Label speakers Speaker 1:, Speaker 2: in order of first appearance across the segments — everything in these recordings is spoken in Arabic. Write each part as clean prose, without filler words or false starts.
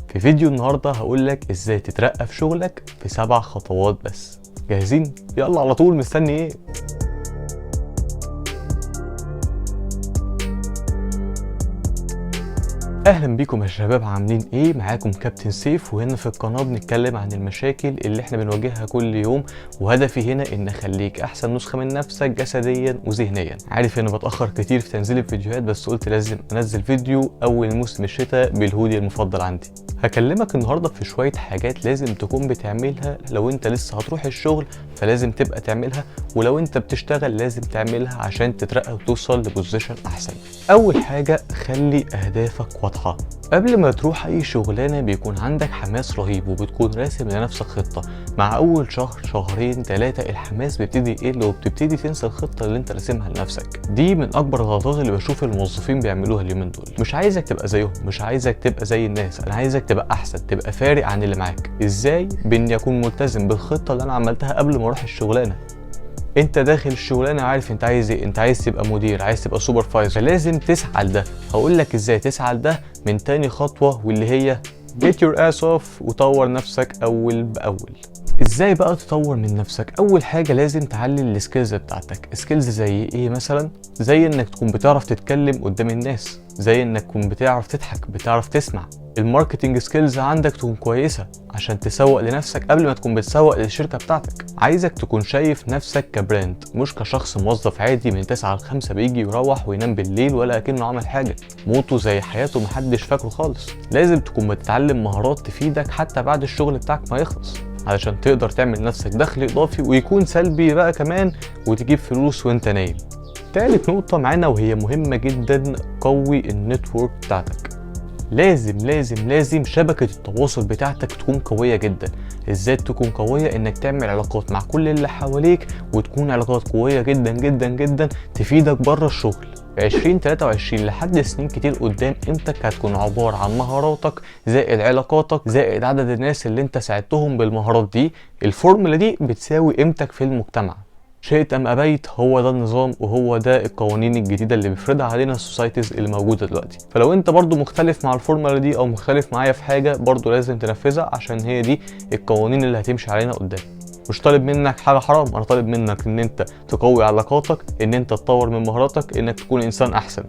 Speaker 1: في فيديو النهارده هقولك ازاي تترقى في شغلك في 7 خطوات بس. جاهزين؟ يلا على طول، مستني ايه؟ اهلا بيكم يا شباب، عاملين ايه؟ معاكم كابتن سيف، وهنا في القناه بنتكلم عن المشاكل اللي احنا بنواجهها كل يوم، وهدفي هنا ان اخليك احسن نسخه من نفسك جسديا وذهنيا. عارف اني بتاخر كتير في تنزيل الفيديوهات، بس قلت لازم انزل فيديو اول موسم الشتاء بالهودي المفضل عندي. هكلمك النهارده في شويه حاجات لازم تكون بتعملها. لو انت لسه هتروح الشغل فلازم تبقى تعملها، ولو انت بتشتغل لازم تعملها عشان تترقى وتوصل لبوزيشن احسن. اول حاجه، خلي اهدافك واضحه. قبل ما تروح اي شغلانه بيكون عندك حماس رهيب، وبتكون راسم لنفسك خطه. مع اول شهر شهرين 3 الحماس بيبتدي يقل، وبتبتدي تنسى الخطه اللي انت راسمها لنفسك. دي من اكبر الغلطات اللي بشوف الموظفين بيعملوها اليومين دول. مش عايزك تبقى زيهم، مش عايزك تبقى زي الناس، انا عايزك تبقى احسن، تبقى فارق عن اللي معاك. ازاي؟ باني اكون ملتزم بالخطه اللي انا عملتها قبل ما اروح الشغلانه. انت داخل الشغلانه عارف انت عايز ايه، انت عايز تبقى مدير، عايز تبقى سوبرفايزر، فلازم تسعى لده. هقول لك ازاي تسعى لده من تاني خطوه، واللي هي get your ass off وطور نفسك اول باول. ازاي بقى تطور من نفسك؟ اول حاجه لازم تعلي السكيلز بتاعتك. سكيلز زي ايه مثلا؟ زي انك تكون بتعرف تتكلم قدام الناس، زي انك تكون بتعرف تضحك، بتعرف تسمع. الماركتنج سكيلز عندك تكون كويسه عشان تسوق لنفسك قبل ما تكون بتسوق للشركه بتاعتك. عايزك تكون شايف نفسك كبراند، مش كشخص موظف عادي من 9 ل 5 بيجي يروح وينام بالليل ولا اكنه عمل حاجه. موته زي حياته محدش فاكره خالص. لازم تكون بتتعلم مهارات تفيدك حتى بعد الشغل بتاعك ما يخلص، علشان تقدر تعمل لنفسك دخل اضافي ويكون سلبي بقى كمان، وتجيب فلوس وانت نايم. تالت نقطة معانا وهي مهمة جدا، قوي النتورك بتاعتك. لازم شبكة التواصل بتاعتك تكون قوية جدا. ازاي تكون قوية؟ انك تعمل علاقات مع كل اللي حواليك، وتكون علاقات قوية جدا جدا جدا تفيدك بره الشغل. في 2023 لحد سنين كتير قدام قيمتك هتكون عبارة عن مهاراتك زائد علاقاتك زائد عدد الناس اللي انت ساعدتهم بالمهارات دي. الفورمولا دي بتساوي قيمتك في المجتمع. شئت ام ابيت، هو ده النظام وهو ده القوانين الجديده اللي بيفرضها علينا السوسايتيز اللي موجوده دلوقتي. فلو انت برضو مختلف مع الفورمولا دي او مختلف معايا في حاجه، برضو لازم تنفذها، عشان هي دي القوانين اللي هتمشي علينا قدام. مش طالب منك حاجه حرام، انا طالب منك ان انت تقوي علاقاتك، ان انت تطور من مهاراتك، انك تكون انسان احسن.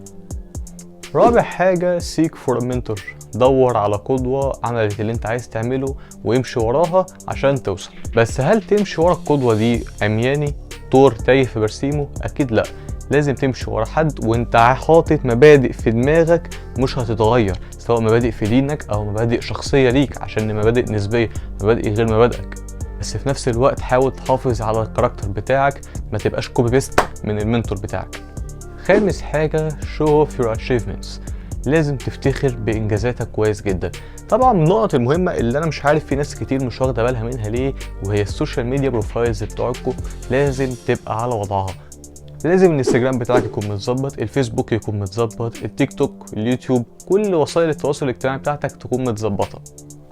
Speaker 1: رابع حاجه، seek for a mentor. دور على قدوة عملت اللي انت عايز تعمله وامشي وراها عشان توصل. بس هل تمشي ورا القدوة دي عمياني طور تايه في برسيمه؟ اكيد لا. لازم تمشي ورا حد وانت حاطط مبادئ في دماغك مش هتتغير، سواء مبادئ في دينك او مبادئ شخصية ليك، عشان مبادئ نسبية، مبادئ غير مبادئك. بس في نفس الوقت حاول تحافظ على الكاركتر بتاعك، ما تبقاش كوبي بيست من المنتور بتاعك. خامس حاجة، show off your achievements. لازم تفتخر بانجازاتك كويس جدا. طبعا من النقط المهمه اللي انا مش عارف في ناس كتير مش واخده بالها منها ليه، وهي السوشيال ميديا بروفايلز بتوعكم لازم تبقى على وضعها. لازم الانستجرام بتاعك يكون متظبط، الفيسبوك يكون متظبط، التيك توك، اليوتيوب، كل وسائل التواصل الاجتماعي بتاعتك تكون متظبطه،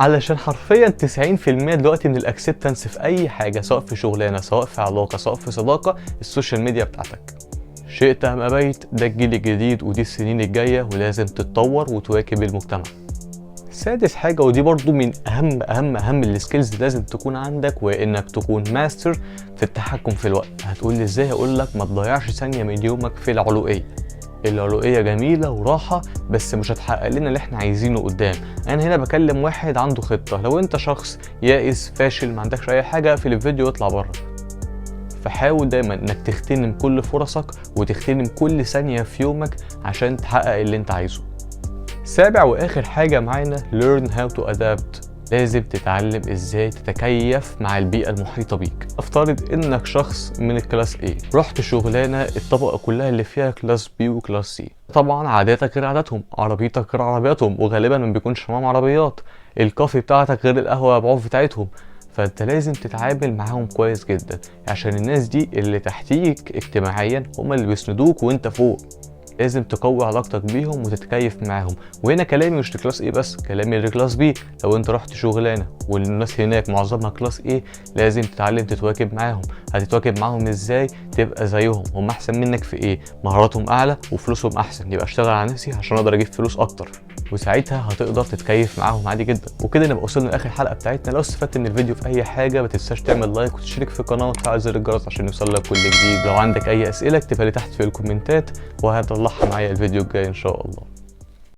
Speaker 1: علشان حرفيا 90% دلوقتي من الاكسبتنس في اي حاجه، سواء في شغلانه، سواء في علاقه، سواء في صداقه، السوشيال ميديا بتاعتك. شئت ام ابيت، ده الجيل الجديد ودي السنين الجايه، ولازم تتطور وتواكب المجتمع. سادس حاجه، ودي برضو من اهم السكيلز لازم تكون عندك، وانك تكون ماستر في التحكم في الوقت. هتقول لي ازاي؟ هقول لك ما تضيعش ثانيه من يومك في العلوقيه. العلوقيه جميله وراحه، بس مش هتحقق لنا اللي احنا عايزينه قدام. انا هنا بكلم واحد عنده خطه. لو انت شخص يائس فاشل ما عندكش اي حاجه، في الفيديو واطلع بره. فحاول دايما انك تغتنم كل فرصك وتغتنم كل ثانية في يومك عشان تحقق اللي انت عايزه. سابع واخر حاجة معانا، learn how to adapt. لازم تتعلم ازاي تتكيف مع البيئة المحيطة بيك. افترض انك شخص من الكلاس A، رحت شغلانة الطبقة كلها اللي فيها كلاس B وكلاس C. طبعا عاداتك غير عاداتهم، عربيتك غير عربياتهم، وغالبا ما بيكونش معاهم عربيات. الكافي بتاعتك غير القهوة بعوف بتاعتهم. فانت لازم تتعامل معاهم كويس جدا، عشان الناس دي اللي تحتيك اجتماعيا هم اللي بيسندوك وانت فوق. لازم تقوي علاقتك بيهم وتتكيف معاهم. وهنا كلامي مش لكلاس ايه بس، كلامي لكلاس بي. لو انت رحت شغلانه والناس هناك معظمها كلاس ايه، لازم تتعلم تتواكب معاهم. هتتواكب معاهم ازاي؟ تبقى زيهم. هم احسن منك في ايه؟ مهاراتهم اعلى وفلوسهم احسن، يبقى اشتغل على نفسي عشان اقدر اجيب فلوس اكتر. وساعتها هتقدر تتكيف معاهم عادي جدا. وكده نبقى وصلنا لاخر الحلقه بتاعتنا. لو استفدت من الفيديو في اي حاجه ما تنساش تعمل لايك وتشترك في القناه وتفعل زر الجرس عشان يوصلك كل جديد. لو عندك اي اسئله اكتبها لي تحت في الكومنتات وهطلعها معايا الفيديو الجاي ان شاء الله.